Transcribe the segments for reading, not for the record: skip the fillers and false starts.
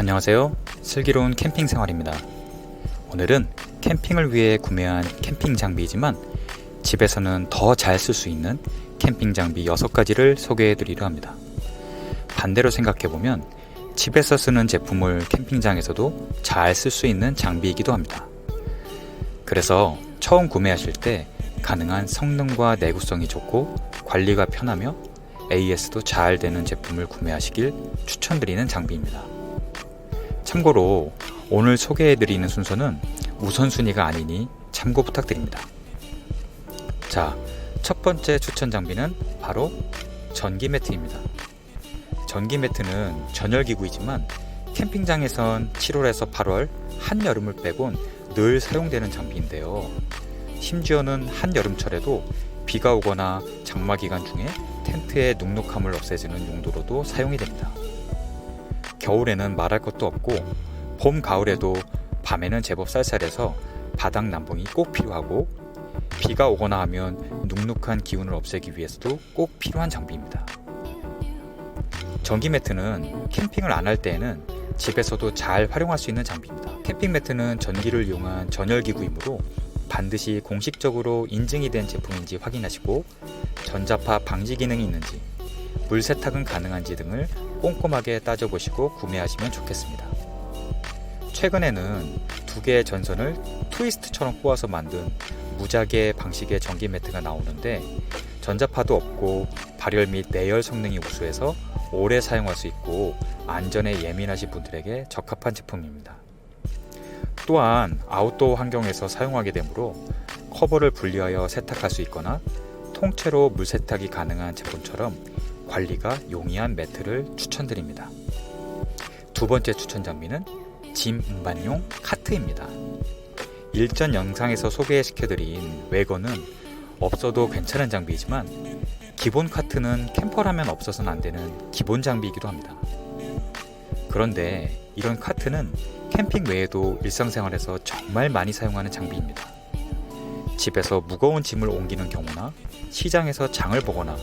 안녕하세요. 슬기로운 캠핑 생활입니다. 오늘은 캠핑을 위해 구매한 캠핑 장비이지만 집에서는 더 잘 쓸 수 있는 캠핑 장비 6가지를 소개해 드리려 합니다. 반대로 생각해보면 집에서 쓰는 제품을 캠핑장에서도 잘 쓸 수 있는 장비이기도 합니다. 그래서 처음 구매하실 때 가능한 성능과 내구성이 좋고 관리가 편하며 AS도 잘 되는 제품을 구매하시길 추천드리는 장비입니다. 참고로 오늘 소개해드리는 순서는 우선순위가 아니니 참고 부탁드립니다. 자, 첫 번째 추천 장비는 바로 전기 매트입니다. 전기 매트는 전열기구이지만 캠핑장에선 7월에서 8월 한여름을 빼곤 늘 사용되는 장비인데요. 심지어는 한여름철에도 비가 오거나 장마 기간 중에 텐트의 눅눅함을 없애주는 용도로도 사용이 됩니다. 겨울에는 말할 것도 없고 봄, 가을에도 밤에는 제법 쌀쌀해서 바닥 난방이 꼭 필요하고 비가 오거나 하면 눅눅한 기운을 없애기 위해서도 꼭 필요한 장비입니다. 전기 매트는 캠핑을 안 할 때에는 집에서도 잘 활용할 수 있는 장비입니다. 캠핑 매트는 전기를 이용한 전열기구이므로 반드시 공식적으로 인증이 된 제품인지 확인하시고 전자파 방지 기능이 있는지, 물 세탁은 가능한지 등을 꼼꼼하게 따져보시고 구매하시면 좋겠습니다. 최근에는 두 개의 전선을 트위스트처럼 꼬아서 만든 무작위 방식의 전기 매트가 나오는데 전자파도 없고 발열 및 내열 성능이 우수해서 오래 사용할 수 있고 안전에 예민하신 분들에게 적합한 제품입니다. 또한 아웃도어 환경에서 사용하게 되므로 커버를 분리하여 세탁할 수 있거나 통째로 물 세탁이 가능한 제품처럼 관리가 용이한 매트를 추천드립니다. 두 번째 추천 장비는 짐 운반용 카트입니다. 일전 영상에서 소개시켜드린 웨건은 없어도 괜찮은 장비이지만 기본 카트는 캠퍼라면 없어서는 안 되는 기본 장비이기도 합니다. 그런데 이런 카트는 캠핑 외에도 일상생활에서 정말 많이 사용하는 장비입니다. 집에서 무거운 짐을 옮기는 경우나 시장에서 장을 보거나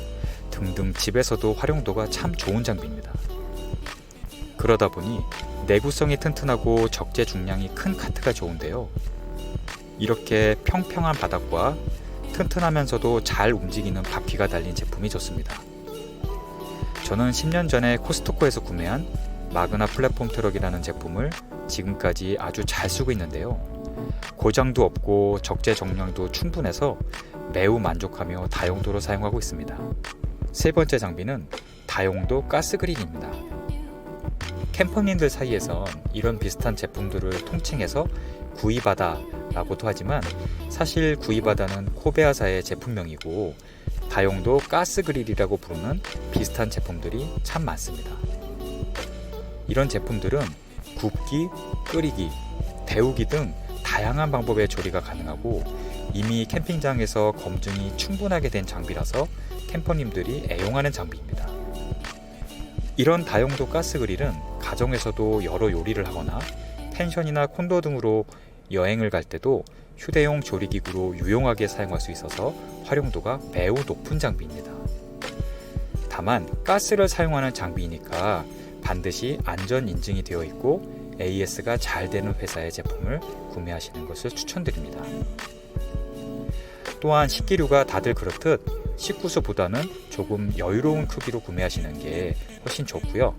등등 집에서도 활용도가 참 좋은 장비입니다. 그러다 보니 내구성이 튼튼하고 적재 중량이 큰 카트가 좋은데요. 이렇게 평평한 바닥과 튼튼하면서도 잘 움직이는 바퀴가 달린 제품이 좋습니다. 저는 10년 전에 코스트코에서 구매한 마그나 플랫폼 트럭이라는 제품을 지금까지 아주 잘 쓰고 있는데요. 고장도 없고 적재 정량도 충분해서 매우 만족하며 다용도로 사용하고 있습니다. 세 번째 장비는 다용도 가스 그릴입니다. 캠퍼님들 사이에선 이런 비슷한 제품들을 통칭해서 구이바다 라고도 하지만 사실 구이바다는 코베아사의 제품명이고 다용도 가스 그릴이라고 부르는 비슷한 제품들이 참 많습니다. 이런 제품들은 굽기, 끓이기, 데우기 등 다양한 방법의 조리가 가능하고 이미 캠핑장에서 검증이 충분하게 된 장비라서 캠퍼님들이 애용하는 장비입니다. 이런 다용도 가스 그릴은 가정에서도 여러 요리를 하거나 펜션이나 콘도 등으로 여행을 갈 때도 휴대용 조리기구로 유용하게 사용할 수 있어서 활용도가 매우 높은 장비입니다. 다만 가스를 사용하는 장비이니까 반드시 안전 인증이 되어 있고 AS가 잘 되는 회사의 제품을 구매하시는 것을 추천드립니다. 또한 식기류가 다들 그렇듯 식구수보다는 조금 여유로운 크기로 구매하시는 게 훨씬 좋고요.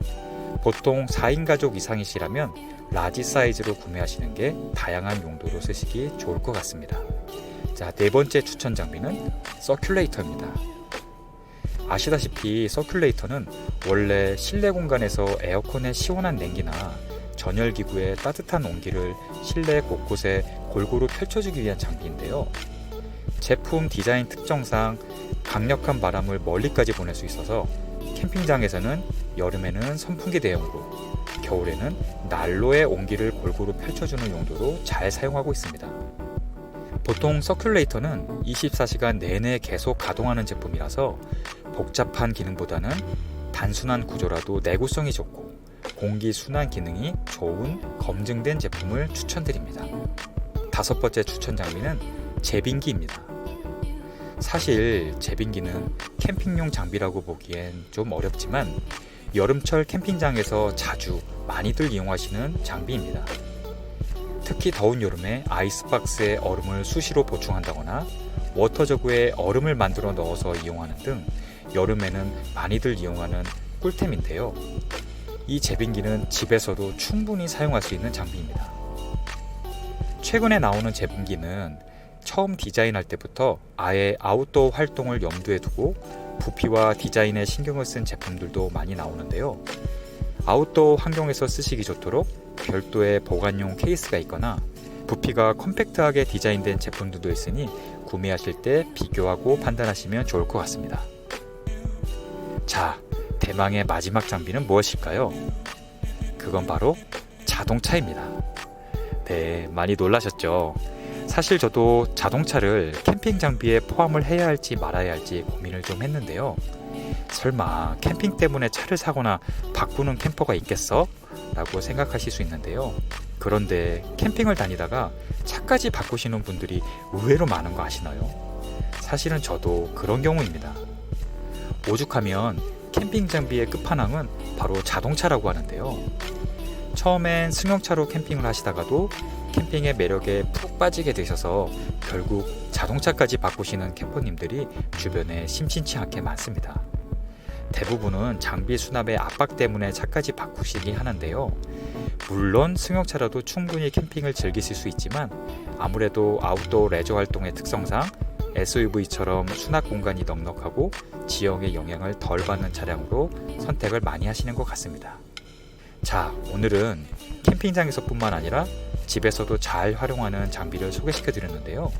보통 4인 가족 이상이시라면 라지 사이즈로 구매하시는 게 다양한 용도로 쓰시기 좋을 것 같습니다. 자, 네 번째 추천 장비는 서큘레이터입니다. 아시다시피 서큘레이터는 원래 실내 공간에서 에어컨의 시원한 냉기나 전열기구의 따뜻한 온기를 실내 곳곳에 골고루 펼쳐주기 위한 장비인데요. 제품 디자인 특성상 강력한 바람을 멀리까지 보낼 수 있어서 캠핑장에서는 여름에는 선풍기 대용으로, 겨울에는 난로의 온기를 골고루 펼쳐주는 용도로 잘 사용하고 있습니다. 보통 서큘레이터는 24시간 내내 계속 가동하는 제품이라서 복잡한 기능보다는 단순한 구조라도 내구성이 좋고 공기 순환 기능이 좋은 검증된 제품을 추천드립니다. 다섯 번째 추천 장비는 제빙기입니다. 사실 제빙기는 캠핑용 장비라고 보기엔 좀 어렵지만 여름철 캠핑장에서 자주 많이들 이용하시는 장비입니다. 특히 더운 여름에 아이스박스에 얼음을 수시로 보충한다거나 워터저그에 얼음을 만들어 넣어서 이용하는 등 여름에는 많이들 이용하는 꿀템인데요. 이 제빙기는 집에서도 충분히 사용할 수 있는 장비입니다. 최근에 나오는 제빙기는 처음 디자인할 때부터 아예 아웃도어 활동을 염두에 두고 부피와 디자인에 신경을 쓴 제품들도 많이 나오는데요. 아웃도어 환경에서 쓰시기 좋도록 별도의 보관용 케이스가 있거나 부피가 컴팩트하게 디자인된 제품들도 있으니 구매하실 때 비교하고 판단하시면 좋을 것 같습니다. 자, 대망의 마지막 장비는 무엇일까요? 그건 바로 자동차입니다. 네, 많이 놀라셨죠? 사실 저도 자동차를 캠핑 장비에 포함을 해야 할지 말아야 할지 고민을 좀 했는데요. 설마 캠핑 때문에 차를 사거나 바꾸는 캠퍼가 있겠어? 라고 생각하실 수 있는데요. 그런데 캠핑을 다니다가 차까지 바꾸시는 분들이 의외로 많은 거 아시나요? 사실은 저도 그런 경우입니다. 오죽하면 캠핑 장비의 끝판왕은 바로 자동차라고 하는데요. 처음엔 승용차로 캠핑을 하시다가도 캠핑의 매력에 푹 빠지게 되셔서 결국 자동차까지 바꾸시는 캠퍼님들이 주변에 심심치 않게 많습니다. 대부분은 장비 수납의 압박 때문에 차까지 바꾸시기 하는데요. 물론 승용차라도 충분히 캠핑을 즐기실 수 있지만 아무래도 아웃도어 레저 활동의 특성상 SUV처럼 수납 공간이 넉넉하고 지형의 영향을 덜 받는 차량으로 선택을 많이 하시는 것 같습니다. 자, 오늘은 캠핑장에서 뿐만 아니라 집에서도 잘 활용하는 장비를 소개시켜 드렸는데요.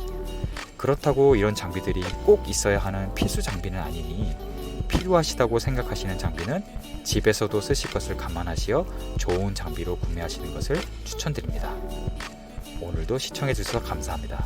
그렇다고 이런 장비들이 꼭 있어야 하는 필수 장비는 아니니 필요하시다고 생각하시는 장비는 집에서도 쓰실 것을 감안하시어 좋은 장비로 구매하시는 것을 추천드립니다. 오늘도 시청해 주셔서 감사합니다.